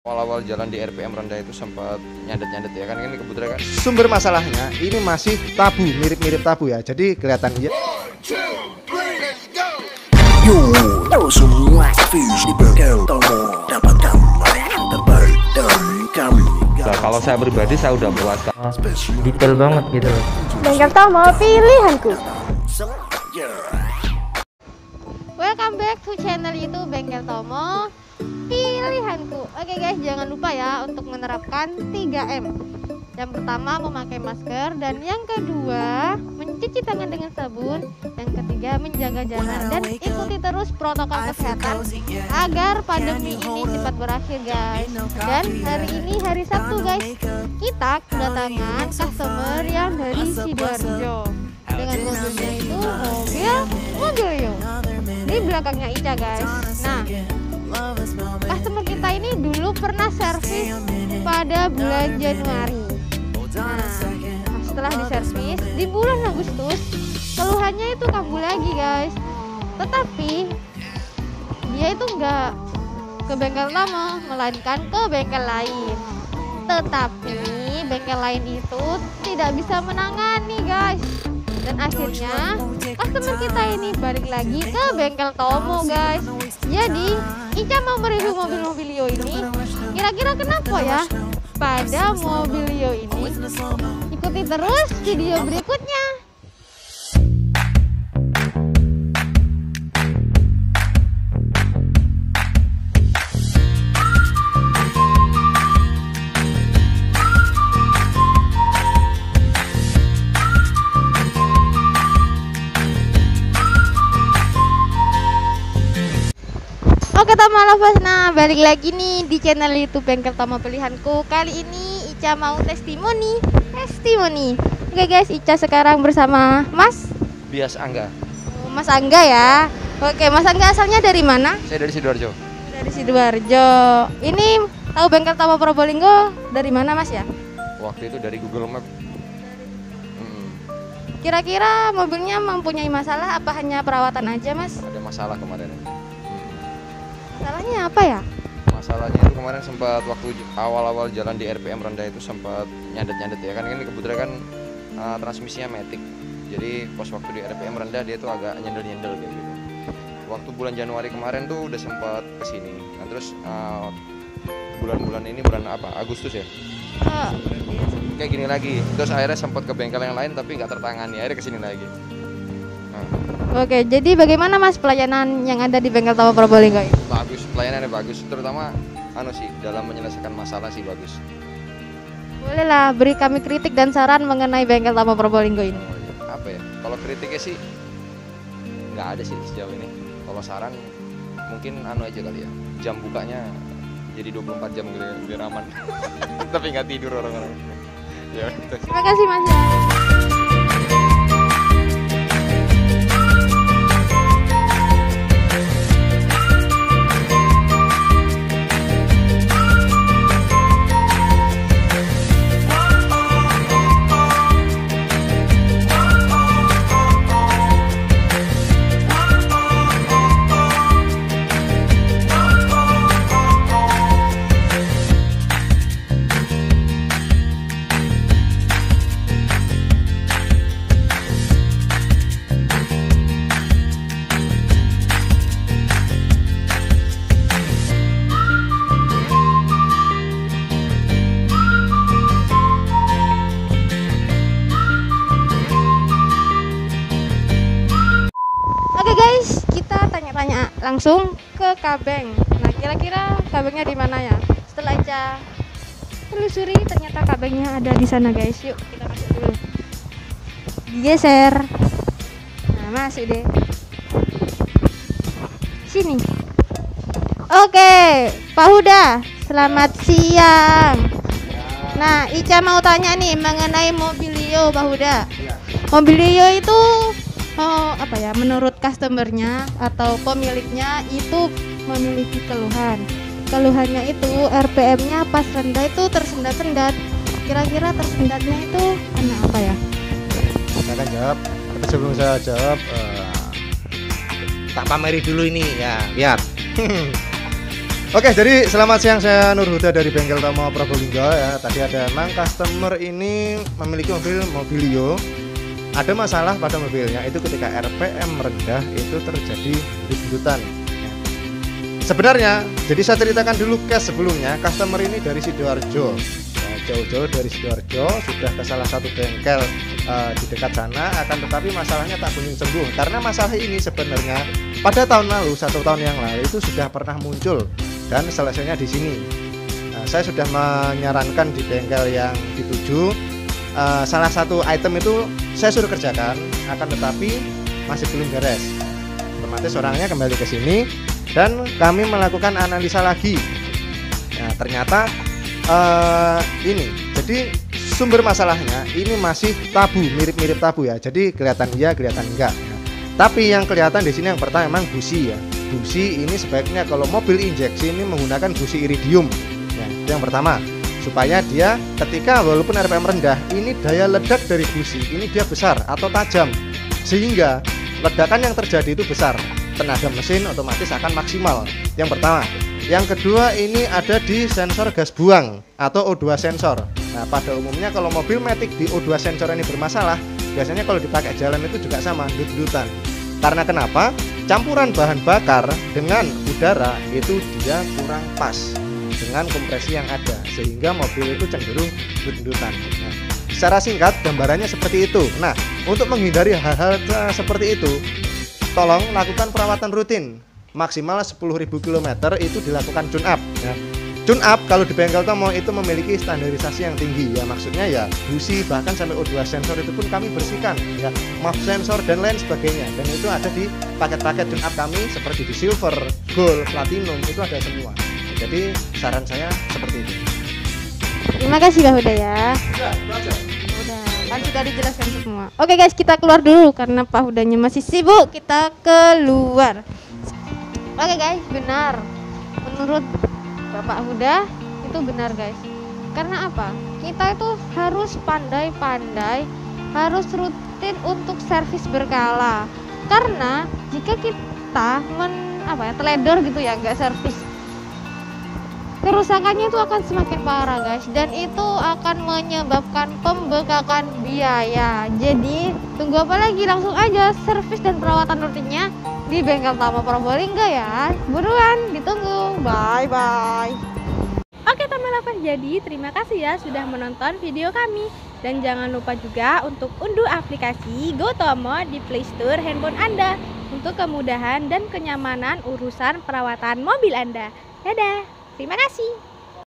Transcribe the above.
Awal-awal jalan di RPM rendah itu sempat nyandet-nyandet ya kan, ini kebetulan kan Sumber masalahnya ini masih tabu, mirip-mirip tabu ya. Jadi kelihatan ya. Yo, semua visi Bengkel Tomo dapatkan terbaik dari kami. Nah, kalau saya pribadi saya udah puas. Detail banget gitu loh. Bengkel Tomo pilihanku. Welcome back to channel YouTube Bengkel Tomo pilihanku. Oke guys, jangan lupa ya untuk menerapkan 3M. Yang pertama memakai masker, dan yang kedua mencuci tangan dengan sabun, yang ketiga menjaga jarak, dan ikuti terus protokol kesehatan agar pandemi ini cepat berakhir guys. Dan hari ini hari Sabtu guys, kita kedatangan customer yang dari Sidoarjo dengan mobilnya itu mobil Yo di belakangnya Ica guys. Nah, customer kita ini dulu pernah servis pada bulan Januari. Nah, setelah diservis di bulan Agustus, keluhannya itu kambuh lagi guys. Tetapi dia itu nggak ke bengkel Tomo, melainkan ke bengkel lain. Tetapi bengkel lain itu tidak bisa menangani guys. Dan akhirnya customer kita ini balik lagi ke bengkel Tomo guys. Jadi Ica mau mereview mobil-mobil Yo ini. Kira-kira kenapa ya pada mobil Yo ini? Ikuti terus video berikutnya. Oke Tomo Lovers, nah balik lagi nih di channel YouTube Bengkel Tomo Pilihanku. Kali ini Ica mau testimoni. Oke guys, Ica sekarang bersama Mas bias Angga. Mas Angga ya. Oke, Mas Angga asalnya dari mana? Saya dari Sidoarjo. Dari Sidoarjo. Ini tahu Bengkel Tomo Probolinggo dari mana Mas ya? Waktu itu dari Google Map. Kira-kira mobilnya mempunyai masalah apa hanya perawatan aja Mas? Ada masalah kemarin. Masalahnya apa ya? Masalahnya itu kemarin sempat waktu awal-awal jalan di RPM rendah itu sempat nyandet-nyandet ya kan, ini kebetulan kan transmisinya matic. Jadi pas waktu di RPM rendah dia tuh agak nyendel-nyendel kayak gitu. Waktu bulan Januari kemarin tuh udah sempat kesini. Nah terus bulan-bulan ini bulan apa? Agustus ya. Kayak gini lagi. Terus akhirnya sempat ke bengkel yang lain tapi nggak tertangani. Akhirnya kesini lagi. Oke, jadi bagaimana Mas pelayanan yang ada di Bengkel Tomo Probolinggo ini? Bagus, pelayanannya bagus. Terutama dalam menyelesaikan masalah sih bagus. Bolehlah beri kami kritik dan saran mengenai Bengkel Tomo Probolinggo ini. Oh, iya. Apa ya? Kalau kritiknya sih nggak ada sih sejauh ini. Kalau saran mungkin aja kali ya. Jam bukanya jadi 24 jam gitu ya, biar aman. Tapi nggak tidur orang-orang. Ya, terima kasih Mas. Oke guys, kita tanya-tanya langsung ke Kabeng. Nah, kira-kira Kabengnya di mana ya? Setelah Ica telusuri, ternyata Kabengnya ada di sana guys. Yuk, kita masuk dulu. Geser. Nah, masuk deh. Sini. Oke, Pak Huda, selamat siang. Nah, Ica mau tanya nih mengenai mobil Yo, Pak Huda. Mobil Yo itu apa ya, menurut customernya atau pemiliknya itu memiliki keluhannya itu RPM-nya pas rendah itu tersendat-sendat. Kira-kira tersendatnya itu karena apa ya? Saya akan jawab. Tapi sebelum saya jawab, tak pameri dulu ini ya, lihat. Oke, jadi selamat siang, saya Nur Huda dari Bengkel Tomo Probolinggo ya. Tadi ada memang customer ini memiliki mobil Mobilio. Ada masalah pada mobilnya itu ketika RPM rendah itu terjadi dut-dutan. Ya. Sebenarnya, jadi saya ceritakan dulu case sebelumnya. Customer ini dari Sidoarjo, ya, jauh-jauh dari Sidoarjo sudah ke salah satu bengkel di dekat sana. Akan tetapi masalahnya tak kunjung sembuh karena masalah ini sebenarnya pada tahun lalu, 1 tahun yang lalu itu sudah pernah muncul dan selesainya di sini. Saya sudah menyarankan di bengkel yang dituju, salah satu item itu saya suruh kerjakan, akan tetapi masih belum beres. Otomatis orangnya kembali ke sini dan kami melakukan analisa lagi. Nah, ternyata ini, jadi sumber masalahnya ini masih tabu, mirip-mirip tabu ya. Jadi kelihatan iya, kelihatan enggak. Tapi yang kelihatan di sini yang pertama memang busi ya. Busi ini sebaiknya kalau mobil injeksi ini menggunakan busi iridium. Ya, itu yang pertama. Supaya dia ketika walaupun RPM rendah, ini daya ledak dari busi ini dia besar atau tajam. Sehingga ledakan yang terjadi itu besar. Tenaga mesin otomatis akan maksimal. Yang pertama. Yang kedua ini ada di sensor gas buang atau O2 sensor. Nah, pada umumnya kalau mobil Matic di O2 sensor ini bermasalah, biasanya kalau dipakai jalan itu juga sama, dut-dutan. Karena kenapa? Campuran bahan bakar dengan udara itu dia kurang pas dengan kompresi yang ada, sehingga mobil itu cenderung dut-dutan. Nah, secara singkat gambarannya seperti itu. Nah, untuk menghindari hal-hal seperti itu, tolong lakukan perawatan rutin. Maksimal 10.000 km itu dilakukan tune up ya. Tune up kalau di bengkel Tomo itu memiliki standarisasi yang tinggi ya, maksudnya ya busi bahkan sampai O2 sensor itu pun kami bersihkan ya, map sensor dan lain sebagainya, dan itu ada di paket-paket tune up kami seperti di silver, gold, platinum itu ada semua. Jadi saran saya seperti itu. Terima kasih Bang Huda ya. Udah, kan sudah dijelaskan semua. Oke guys, kita keluar dulu karena Pak Hudanya masih sibuk. Kita keluar. Oke guys, benar. Menurut Bapak Huda itu benar guys. Karena apa? Kita itu harus pandai-pandai, harus rutin untuk servis berkala. Karena jika kita teledor gitu ya, nggak servis, kerusakannya itu akan semakin parah guys, dan itu akan menyebabkan pembengkakan biaya. Jadi tunggu apa lagi, langsung aja servis dan perawatan rutinnya di Bengkel Tomo Probolinggo ya. Buruan ditunggu. Bye bye. Oke teman lovers, jadi terima kasih ya sudah menonton video kami. Dan jangan lupa juga untuk unduh aplikasi GoTomo di Play Store handphone Anda untuk kemudahan dan kenyamanan urusan perawatan mobil Anda. Dadah, terima kasih.